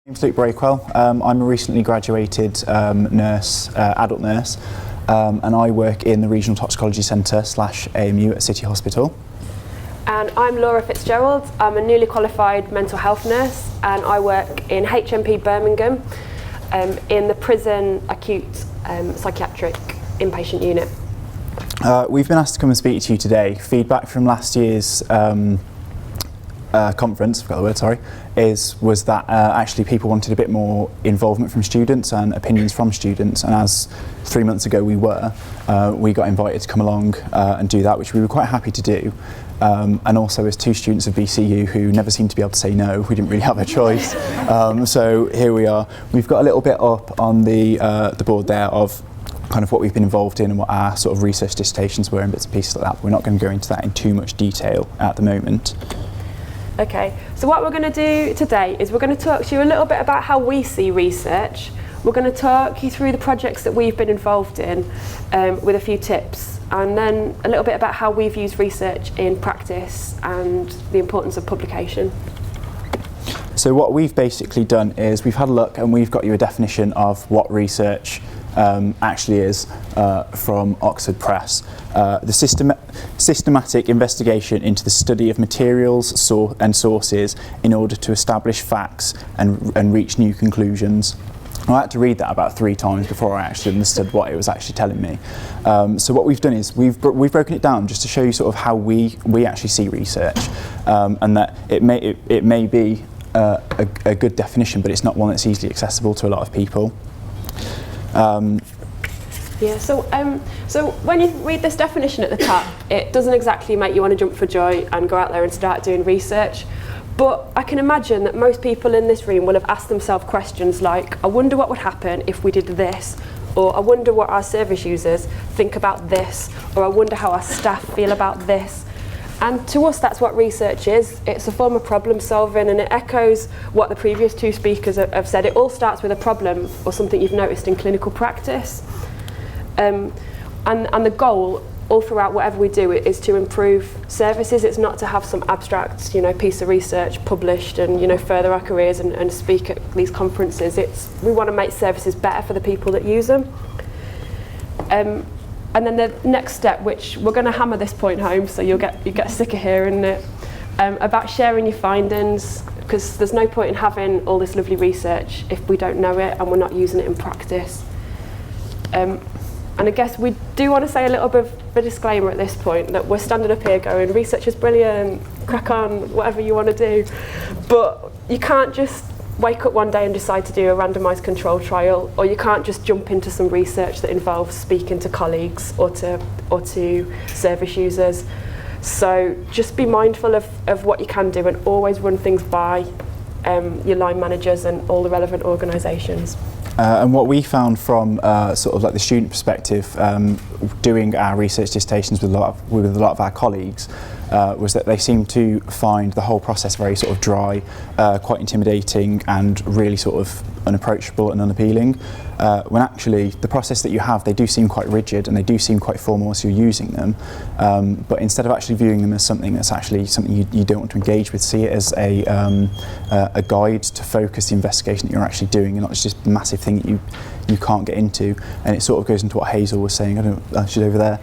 My name's Breakwell. I'm a recently graduated adult nurse, and I work in the Regional Toxicology Centre / AMU at City Hospital. And I'm Laura Fitzgerald. I'm a newly qualified mental health nurse, and I work in HMP Birmingham in the prison acute psychiatric inpatient unit. We've been asked to come and speak to you today. Feedback from last year's conference, was that actually people wanted a bit more involvement from students and opinions from students, and as 3 months ago we got invited to come along and do that, which we were quite happy to do. And also, as two students of BCU who never seem to be able to say no, we didn't really have a choice. So here we are. We've got a little bit up on the board there of kind of what we've been involved in and what our sort of research dissertations were and bits and pieces like that. But we're not going to go into that in too much detail at the moment. Okay, so what we're going to do today is we're going to talk to you a little bit about how we see research. We're going to talk you through the projects that we've been involved in with a few tips, and then a little bit about how we've used research in practice and the importance of publication. So what we've basically done is we've had a look and we've got you a definition of what research actually is from Oxford Press. The systematic investigation into the study of materials and sources in order to establish facts and reach new conclusions. I had to read that about 3 times before I actually understood what it was actually telling me. So what we've done is we've broken it down just to show you sort of how we actually see research, and that it may be a good definition, but it's not one that's easily accessible to a lot of people. So when you read this definition at the top, it doesn't exactly make you want to jump for joy and go out there and start doing research. But I can imagine that most people in this room will have asked themselves questions like, I wonder what would happen if we did this, or I wonder what our service users think about this, or I wonder how our staff feel about this. And to us, that's what research is. It's a form of problem solving, and it echoes what the previous 2 speakers have said. It all starts with a problem or something you've noticed in clinical practice. And the goal all throughout whatever we do is to improve services. It's not to have some abstract, piece of research published and, further our careers and speak at these conferences. We want to make services better for the people that use them. And then the next step, which we're going to hammer this point home, so you get sick of hearing it, about sharing your findings, because there's no point in having all this lovely research if we don't know it and we're not using it in practice. And I guess we do want to say a little bit of a disclaimer at this point that we're standing up here going, research is brilliant, crack on, whatever you want to do. But you can't just wake up one day and decide to do a randomised control trial, or you can't just jump into some research that involves speaking to colleagues or to service users. So just be mindful of what you can do and always run things by your line managers and all the relevant organisations. And what we found from sort of like the student perspective, doing our research dissertations with a lot of our colleagues, was that they seemed to find the whole process very sort of dry, quite intimidating, and really sort of unapproachable and unappealing. When actually the process that you have, they do seem quite rigid and they do seem quite formal as you're using them. But instead of actually viewing them as something that's actually something you don't want to engage with, see it as a guide to focus the investigation that you're actually doing, and not just a massive thing that you can't get into. And it sort of goes into what Hazel was saying. She's over there.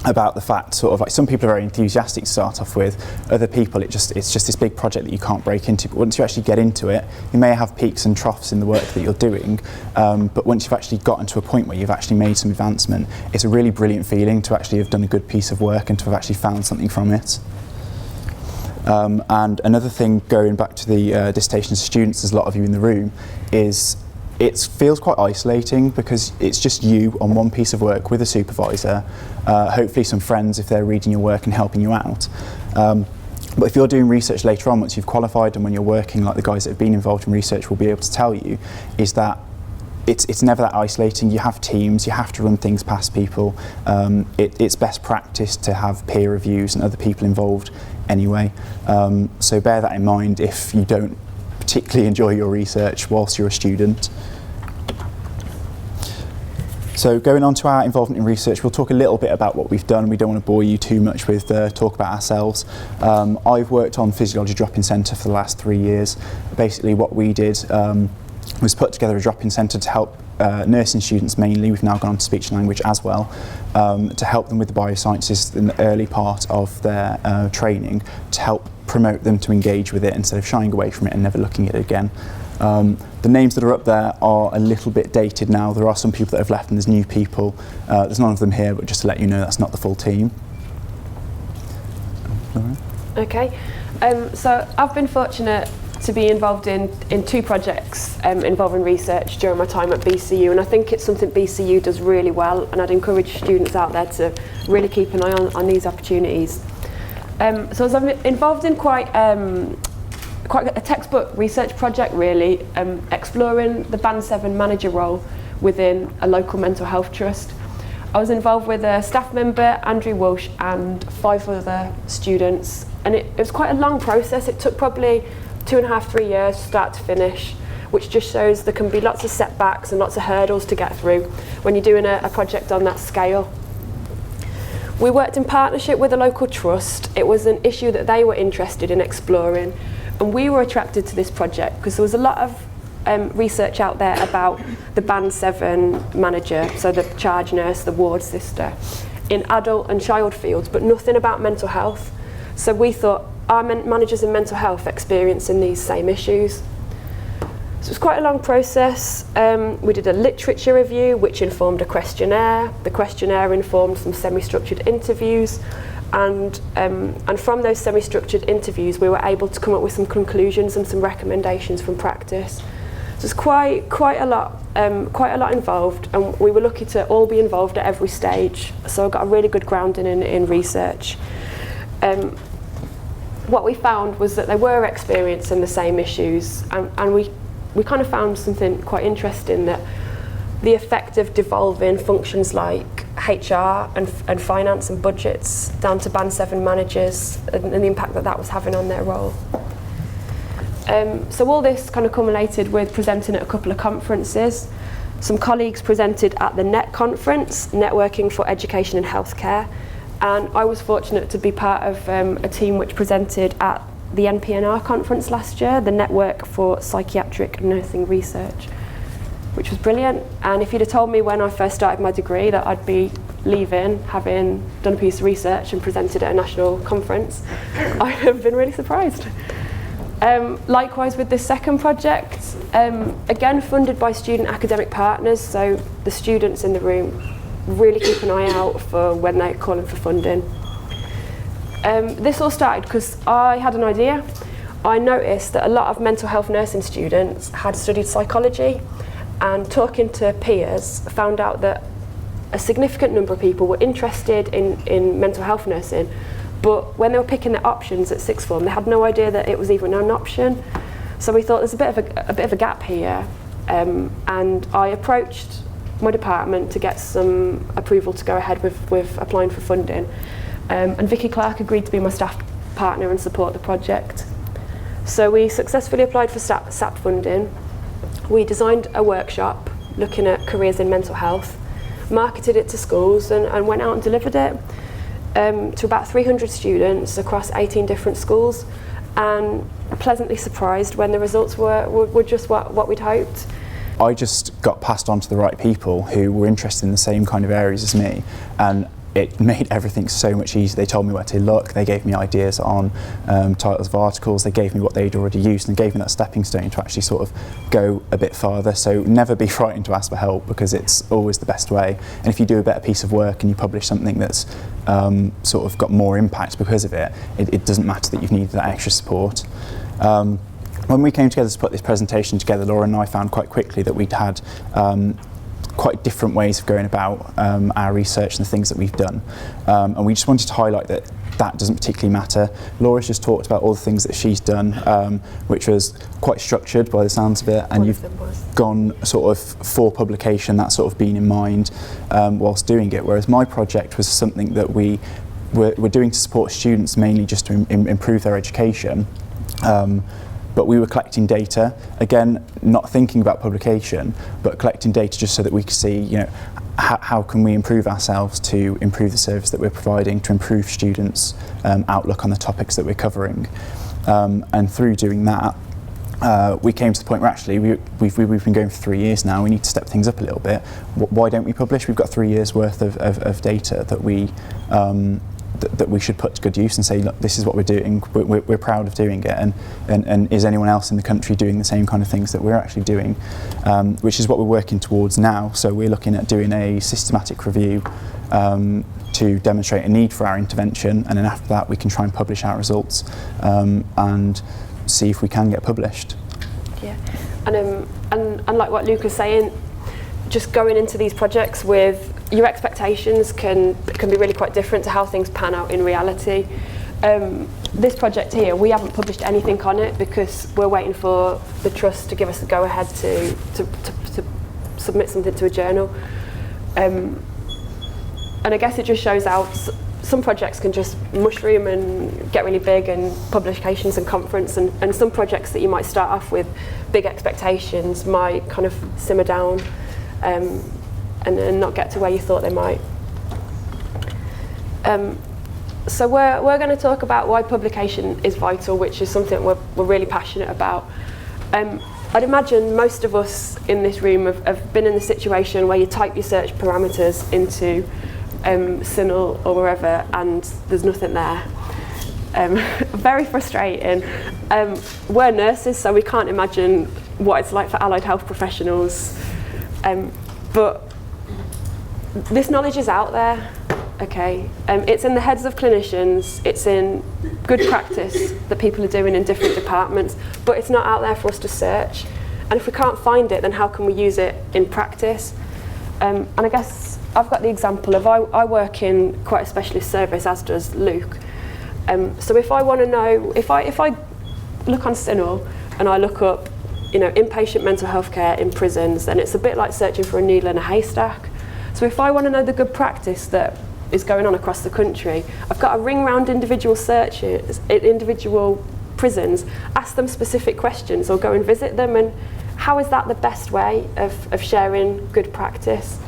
About the fact, sort of like, some people are very enthusiastic to start off with, other people it's just this big project that you can't break into. But once you actually get into it, you may have peaks and troughs in the work that you're doing, but once you've actually gotten to a point where you've actually made some advancement, it's a really brilliant feeling to actually have done a good piece of work and to have actually found something from it. And another thing, going back to the dissertation students, there's a lot of you in the room, is it feels quite isolating because it's just you on one piece of work with a supervisor, hopefully some friends if they're reading your work and helping you out. But if you're doing research later on, once you've qualified and when you're working, like the guys that have been involved in research will be able to tell you, is that it's never that isolating. You have teams, you have to run things past people. It's best practice to have peer reviews and other people involved anyway. So bear that in mind if you don't particularly enjoy your research whilst you're a student. So going on to our involvement in research, we'll talk a little bit about what we've done. We don't want to bore you too much with talk about ourselves. I've worked on Physiology Drop-In Centre for the last 3 years. Basically what we did was put together a drop-in centre to help nursing students mainly, we've now gone on to speech and language as well, to help them with the biosciences in the early part of their training, to help promote them to engage with it instead of shying away from it and never looking at it again. The names that are up there are a little bit dated now. There are some people that have left and there's new people. There's none of them here, but just to let you know, that's not the full team. Okay, so I've been fortunate to be involved in 2 projects involving research during my time at BCU, and I think it's something BCU does really well, and I'd encourage students out there to really keep an eye on these opportunities. So as I'm involved in quite a textbook research project really, exploring the Band 7 manager role within a local mental health trust. I was involved with a staff member, Andrew Walsh, and 5 other students, and it was quite a long process. It took probably 2.5, 3 years start to finish, which just shows there can be lots of setbacks and lots of hurdles to get through when you're doing a project on that scale. We worked in partnership with a local trust. It was an issue that they were interested in exploring, and we were attracted to this project because there was a lot of research out there about the Band 7 manager, so the charge nurse, the ward sister, in adult and child fields, but nothing about mental health. So we thought, are managers in mental health experiencing these same issues? So it was quite a long process. We did a literature review, which informed a questionnaire. The questionnaire informed some semi-structured interviews, and from those semi-structured interviews, we were able to come up with some conclusions and some recommendations from practice. So it's quite a lot involved, and we were lucky to all be involved at every stage. So I got a really good grounding in research. What we found was that they were experiencing the same issues, and we kind of found something quite interesting, that the effect of devolving functions like HR and finance and budgets down to Band 7 managers, and the impact that was having on their role. So all this kind of culminated with presenting at a couple of conferences. Some colleagues presented at the NET conference, Networking for Education and Healthcare, and I was fortunate to be part of a team which presented at the NPNR conference last year, the Network for Psychiatric Nursing Research, which was brilliant. And if you'd have told me when I first started my degree that I'd be leaving, having done a piece of research and presented at a national conference, I'd have been really surprised. Likewise with this second project, again funded by student academic partners, so the students in the room really keep an eye out for when they're calling for funding. This all started because I had an idea. I noticed that a lot of mental health nursing students had studied psychology, and talking to peers found out that a significant number of people were interested in mental health nursing, but when they were picking their options at sixth form, they had no idea that it was even an option. So we thought there's a bit of a gap here, and I approached my department to get some approval to go ahead with applying for funding. And Vicky Clark agreed to be my staff partner and support the project. So we successfully applied for SAP funding. We designed a workshop looking at careers in mental health, marketed it to schools, and went out and delivered it to about 300 students across 18 different schools, and pleasantly surprised when the results were just what we'd hoped. I just got passed on to the right people who were interested in the same kind of areas as me, and it made everything so much easier. They told me where to look, they gave me ideas on titles of articles, they gave me what they'd already used, and gave me that stepping stone to actually sort of go a bit farther. So never be frightened to ask for help, because it's always the best way. And if you do a better piece of work and you publish something that's sort of got more impact because of it, it doesn't matter that you've needed that extra support. When we came together to put this presentation together, Laura and I found quite quickly that we'd had quite different ways of going about our research and the things that we've done. And we just wanted to highlight that that doesn't particularly matter. Laura's just talked about all the things that she's done, which was quite structured by the sounds of it, and you've gone sort of for publication, that's sort of been in mind whilst doing it, whereas my project was something that we're doing to support students, mainly just to improve their education. But we were collecting data, again, not thinking about publication, but collecting data just so that we could see, you know, how can we improve ourselves to improve the service that we're providing, to improve students' outlook on the topics that we're covering. And through doing that, we came to the point where actually we've been going for 3 years now. We need to step things up a little bit. Why don't we publish? We've got 3 years worth of data that we should put to good use and say, look, this is what we're doing. We're proud of doing it, and is anyone else in the country doing the same kind of things that we're actually doing? Which is what we're working towards now. So we're looking at doing a systematic review to demonstrate a need for our intervention, and then after that we can try and publish our results and see if we can get published. Yeah, and like what Luke was saying, just going into these projects with your expectations can be really quite different to how things pan out in reality. This project here, we haven't published anything on it because we're waiting for the trust to give us the go-ahead to submit something to a journal. And I guess it just shows how some projects can just mushroom and get really big, and publications and conference, and some projects that you might start off with big expectations might kind of simmer down and then not get to where you thought they might. So we're going to talk about why publication is vital, which is something we're really passionate about. I'd imagine most of us in this room have been in the situation where you type your search parameters into Signal or wherever and there's nothing there. Very frustrating. We're nurses, so we can't imagine what it's like for allied health professionals. But this knowledge is out there, okay? It's in the heads of clinicians, it's in good practice that people are doing in different departments, but it's not out there for us to search. And if we can't find it, then how can we use it in practice? And I guess I've got the example of I work in quite a specialist service, as does Luke. So if I want to know, if I look on Signal and I look up, inpatient mental health care in prisons, then it's a bit like searching for a needle in a haystack. So if I want to know the good practice that is going on across the country, I've got to ring round individual searches, individual prisons, ask them specific questions or go and visit them. And how is that the best way of sharing good practice?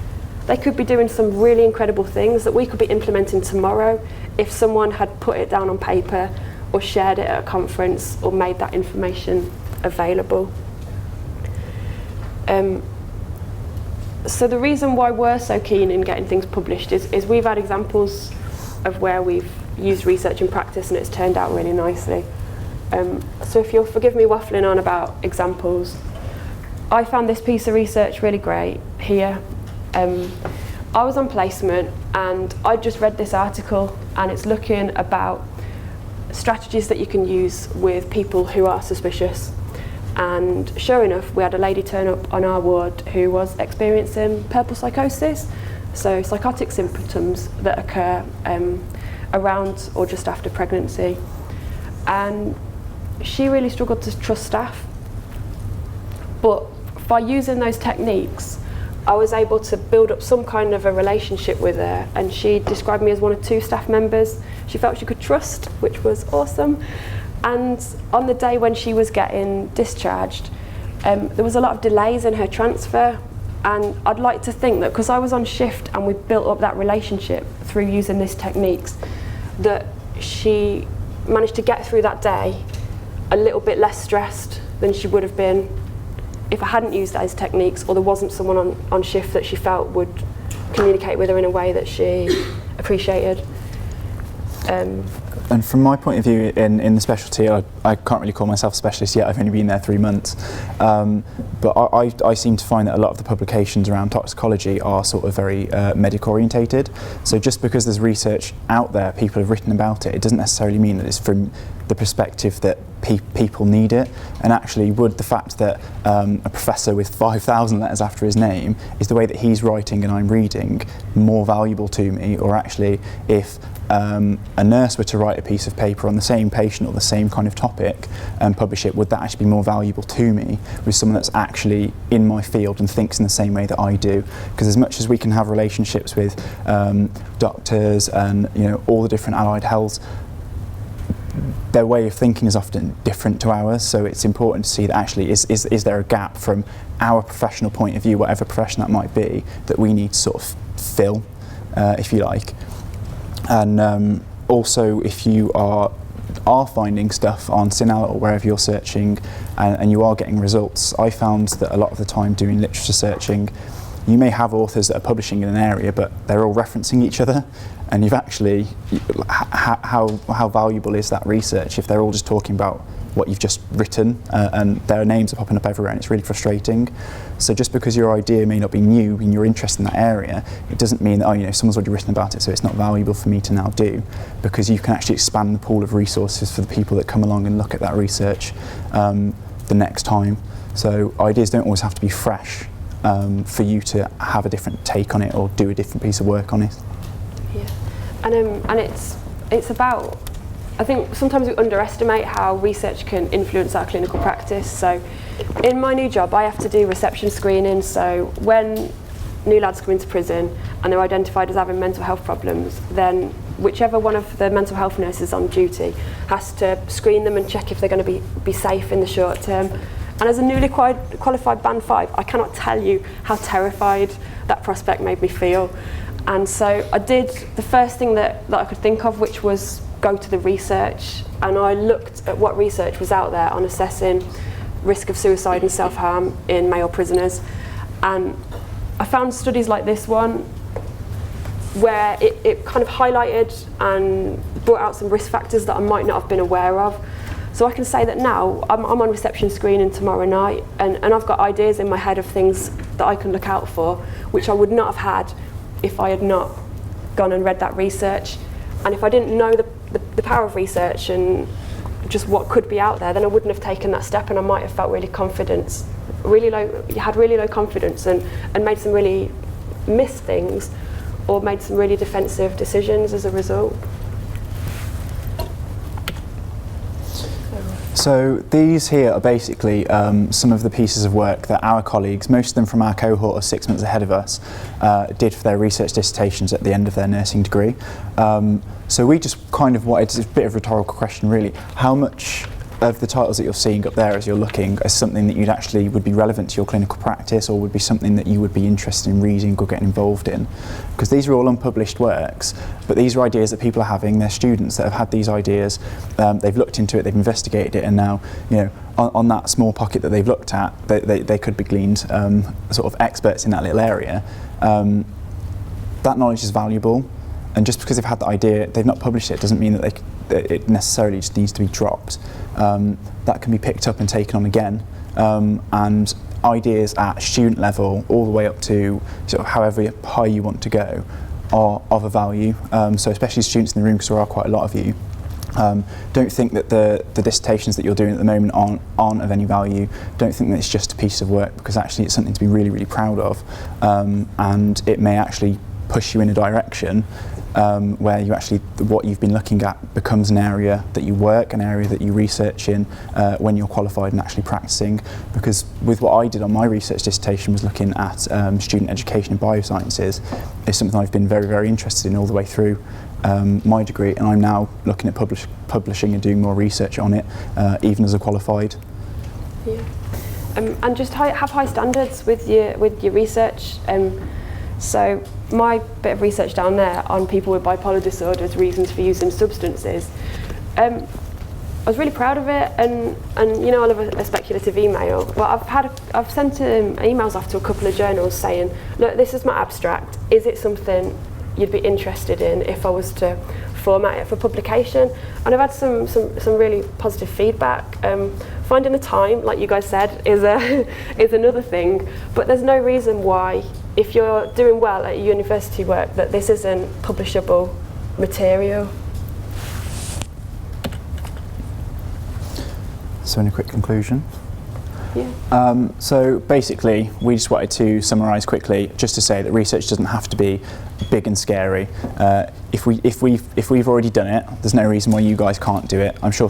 They could be doing some really incredible things that we could be implementing tomorrow if someone had put it down on paper or shared it at a conference or made that information available. So the reason why we're so keen in getting things published is we've had examples of where we've used research in practice and it's turned out really nicely. So if you'll forgive me waffling on about examples, I found this piece of research really great here. I was on placement and I just read this article, and it's looking about strategies that you can use with people who are suspicious. And sure enough, we had a lady turn up on our ward who was experiencing purple psychosis, so psychotic symptoms that occur around or just after pregnancy. And she really struggled to trust staff. But by using those techniques, I was able to build up some kind of a relationship with her, and she described me as one of 2 staff members she felt she could trust, which was awesome. And on the day when she was getting discharged, there was a lot of delays in her transfer, and I'd like to think that because I was on shift and we built up that relationship through using these techniques, that she managed to get through that day a little bit less stressed than she would have been if I hadn't used those techniques, or there wasn't someone on shift that she felt would communicate with her in a way that she appreciated. And from my point of view in the specialty, I can't really call myself a specialist yet, I've only been there 3 months, but I seem to find that a lot of the publications around toxicology are sort of very medic orientated. So just because there's research out there, people have written about it, it doesn't necessarily mean that it's from the perspective that people need it. And actually, would the fact that a professor with 5,000 letters after his name is the way that he's writing and I'm reading more valuable to me, or actually if a nurse were to write a piece of paper on the same patient or the same kind of topic and publish it, would that actually be more valuable to me with someone that's actually in my field and thinks in the same way that I do? Because as much as we can have relationships with doctors and all the different allied health, their way of thinking is often different to ours, so it's important to see that actually is there a gap from our professional point of view, whatever profession that might be, that we need to sort of fill, if you like. And also, if you are finding stuff on CINAHL or wherever you're searching, and you are getting results, I found that a lot of the time doing literature searching, you may have authors that are publishing in an area, but they're all referencing each other, and you've actually, how valuable is that research if they're all just talking about what you've just written, and their names are popping up everywhere, and it's really frustrating. So just because your idea may not be new and you're interested in that area, it doesn't mean that, oh, someone's already written about it, so it's not valuable for me to now do, because you can actually expand the pool of resources for the people that come along and look at that research the next time. So ideas don't always have to be fresh for you to have a different take on it or do a different piece of work on it. Yeah, and it's about, I think sometimes we underestimate how research can influence our clinical practice. So in my new job, I have to do reception screening. So when new lads come into prison and they're identified as having mental health problems, then whichever one of the mental health nurses on duty has to screen them and check if they're going to be safe in the short term. And as a newly qualified Band 5, I cannot tell you how terrified that prospect made me feel. And so I did the first thing that I could think of, which was go to the research, and I looked at what research was out there on assessing risk of suicide and self-harm in male prisoners, and I found studies like this one where it kind of highlighted and brought out some risk factors that I might not have been aware of. So I can say that now I'm on reception screening tomorrow night, and I've got ideas in my head of things that I can look out for, which I would not have had if I had not gone and read that research. And if I didn't know the power of research and just what could be out there, then I wouldn't have taken that step, and I might have felt really confident, really low confidence, and made some really missed things, or made some really defensive decisions as a result. So these here are basically some of the pieces of work that our colleagues, most of them from our cohort or 6 months ahead of us, did for their research dissertations at the end of their nursing degree. So we just kind of wanted, it's a bit of a rhetorical question really, how much of the titles that you're seeing up there as you're looking is something that you'd actually would be relevant to your clinical practice, or would be something that you would be interested in reading or getting involved in? Because these are all unpublished works, but these are ideas that people are having. They're students that have had these ideas, they've looked into it, they've investigated it, and now, on that small pocket that they've looked at, they could be gleaned sort of experts in that little area. That knowledge is valuable, and just because they've had the idea, they've not published it, doesn't mean that it necessarily just needs to be dropped. That can be picked up and taken on again, and ideas at student level all the way up to sort of however high you want to go are of a value. So especially students in the room, because there are quite a lot of you, don't think that the dissertations that you're doing at the moment aren't of any value. Don't think that it's just a piece of work, because actually it's something to be really, really proud of, and it may actually push you in a direction where you actually, what you've been looking at becomes an area that you work, an area that you research in when you're qualified and actually practicing. Because with what I did on my research dissertation was looking at student education in biosciences, is something I've been very, very interested in all the way through my degree, and I'm now looking at publishing and doing more research on it, even as a qualified. Yeah, and just have high standards with your research. So my bit of research down there on people with bipolar disorders, reasons for using substances, I was really proud of it, and I love a speculative email, but I've sent emails off to a couple of journals saying, look, this is my abstract, is it something you'd be interested in if I was to format it for publication? And I've had some really positive feedback. Finding the time, like you guys said, is another thing, but there's no reason why, if you're doing well at university work, that this isn't publishable material. So in a quick conclusion. Yeah. So basically, we just wanted to summarise quickly, just to say that research doesn't have to be big and scary. If we've already done it, there's no reason why you guys can't do it. I'm sure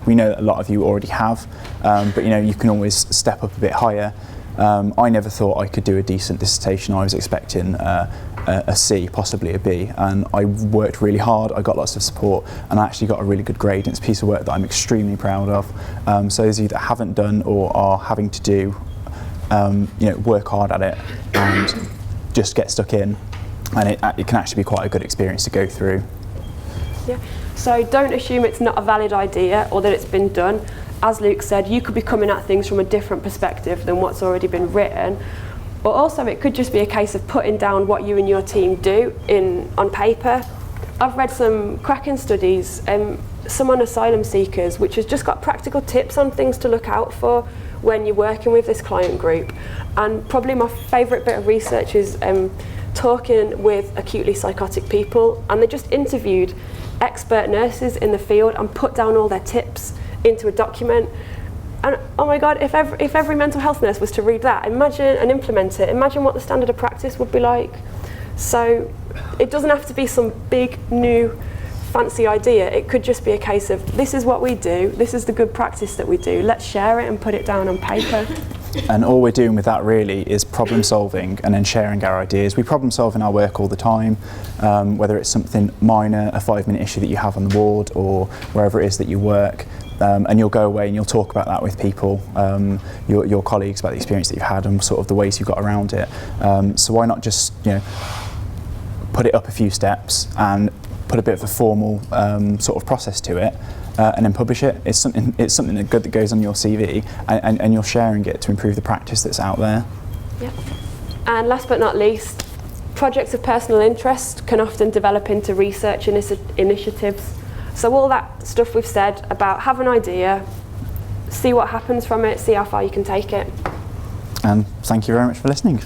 we know that a lot of you already have, but you can always step up a bit higher. I never thought I could do a decent dissertation. I was expecting a C, possibly a B, and I worked really hard. I got lots of support, and I actually got a really good grade. And it's a piece of work that I'm extremely proud of. So those of you that haven't done or are having to do, work hard at it and just get stuck in. and it can actually be quite a good experience to go through. Yeah. So don't assume it's not a valid idea or that it's been done. As Luke said, you could be coming at things from a different perspective than what's already been written. But also it could just be a case of putting down what you and your team do on paper. I've read some cracking studies, some on asylum seekers, which has just got practical tips on things to look out for when you're working with this client group. And probably my favourite bit of research is talking with acutely psychotic people, and they just interviewed expert nurses in the field and put down all their tips into a document. And oh my God, if every mental health nurse was to read that, imagine and implement it, imagine what the standard of practice would be like. So it doesn't have to be some big new fancy idea. It could just be a case of, this is what we do, this is the good practice that we do, let's share it and put it down on paper. And all we're doing with that really is problem solving and then sharing our ideas. We problem solve in our work all the time, whether it's something minor, a 5-minute issue that you have on the ward or wherever it is that you work. And you'll go away and you'll talk about that with people, your colleagues, about the experience that you've had and sort of the ways you've got around it. So why not just, put it up a few steps and put a bit of a formal sort of process to it, and then publish it. It's something that good that goes on your CV, and you're sharing it to improve the practice that's out there. Yeah. And last but not least, projects of personal interest can often develop into research initiatives. So all that stuff we've said about have an idea, see what happens from it, see how far you can take it. And thank you very much for listening.